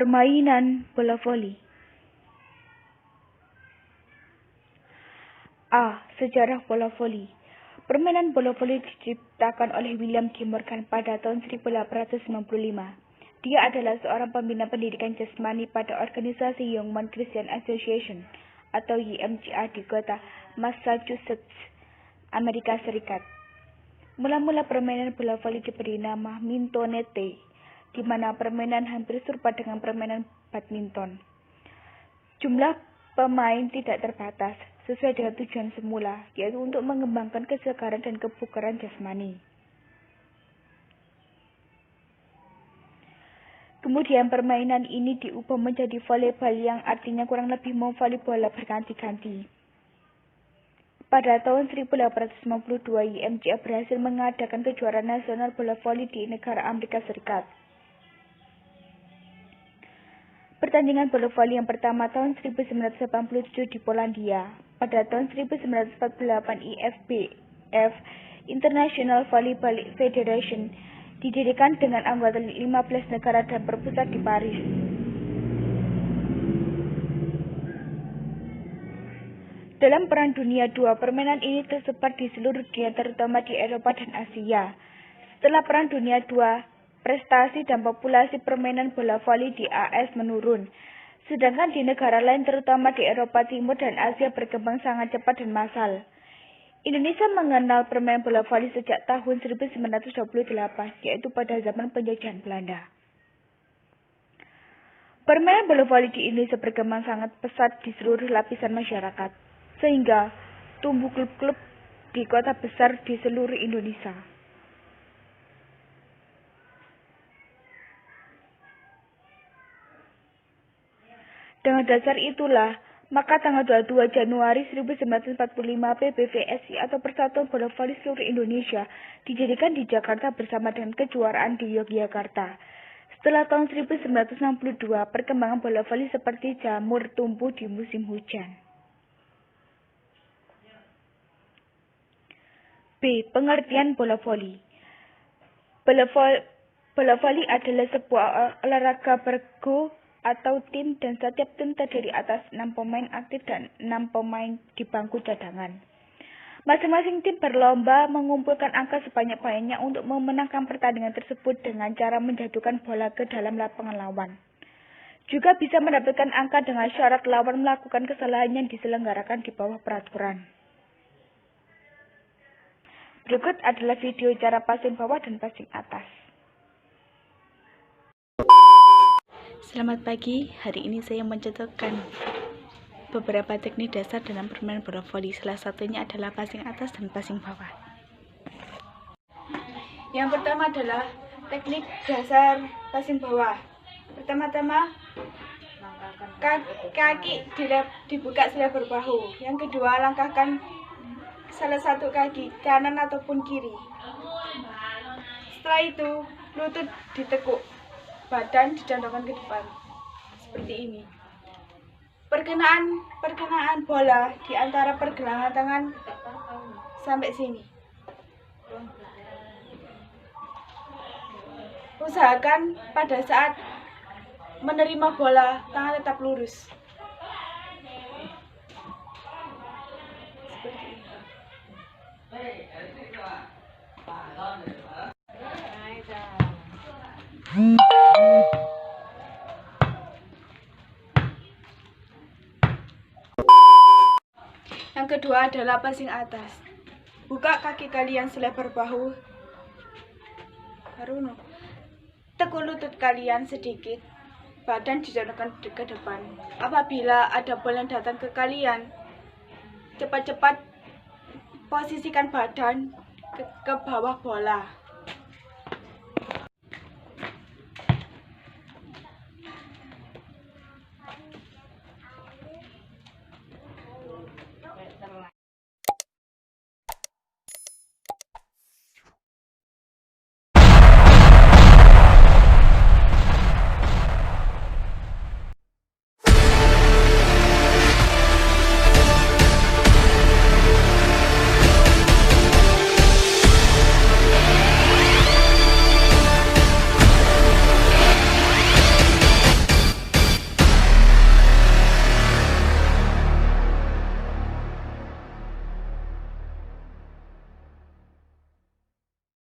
Permainan bola voli. A. Sejarah bola voli. Permainan bola voli diciptakan oleh William G. Morgan pada tahun 1895. Dia adalah seorang pembina pendidikan jasmani pada organisasi Young Men Christian Association atau YMCA di kota Massachusetts, Amerika Serikat. Mula-mula permainan bola voli diberi nama mintonete, di mana permainan hampir serupa dengan permainan badminton. Jumlah pemain tidak terbatas, sesuai dengan tujuan semula, yaitu untuk mengembangkan kesegaran dan kebugaran jasmani. Kemudian permainan ini diubah menjadi volleyball yang artinya kurang lebih memvoli bola berganti-ganti. Pada tahun 1852, YMCA berhasil mengadakan kejuaraan nasional bola voli di negara Amerika Serikat. Pertandingan bola voli yang pertama tahun 1987 di Polandia. Pada tahun 1948, IFBF International Volleyball Federation didirikan dengan anggota 15 negara dan berpusat di Paris. Dalam Perang Dunia II, permainan ini tersebar di seluruh dunia, terutama di Eropa dan Asia. Setelah Perang Dunia II, prestasi dan populasi permainan bola voli di AS menurun, sedangkan di negara lain terutama di Eropa Timur dan Asia berkembang sangat cepat dan massal. Indonesia mengenal permainan bola voli sejak tahun 1928, yaitu pada zaman penjajahan Belanda. Permainan bola voli di Indonesia berkembang sangat pesat di seluruh lapisan masyarakat, sehingga tumbuh klub-klub di kota besar di seluruh Indonesia. Dengan dasar itulah, maka tanggal 22 Januari 1945 PBVSI atau Persatuan Bola Voli Seluruh Indonesia didirikan di Jakarta bersama dengan kejuaraan di Yogyakarta. Setelah tahun 1962, perkembangan bola voli seperti jamur tumbuh di musim hujan. B. Pengertian bola voli. Bola voli adalah sebuah olahraga bergu atau tim, dan setiap tim terdiri atas 6 pemain aktif dan 6 pemain di bangku cadangan. Masing-masing tim berlomba mengumpulkan angka sebanyak-banyaknya untuk memenangkan pertandingan tersebut dengan cara menjatuhkan bola ke dalam lapangan lawan. Juga bisa mendapatkan angka dengan syarat lawan melakukan kesalahan yang diselenggarakan di bawah peraturan. Berikut adalah video cara passing bawah dan passing atas. Selamat pagi, hari ini saya mencontohkan beberapa teknik dasar dalam permainan bola voli. Salah satunya adalah passing atas dan passing bawah. Yang pertama adalah teknik dasar passing bawah. Pertama-tama, kaki dibuka selebar bahu. Yang kedua, langkahkan salah satu kaki, kanan ataupun kiri. Setelah itu, lutut ditekuk, badan dicondongkan ke depan seperti ini. Perkenaan bola di antara pergelangan tangan sampai sini. Usahakan pada saat menerima bola tangan tetap lurus. Yang kedua adalah passing atas. Buka kaki kalian selebar bahu. Tekuk lutut kalian sedikit. Badan dicondongkan ke depan. Apabila ada bola yang datang ke kalian, cepat-cepat posisikan badan ke bawah bola.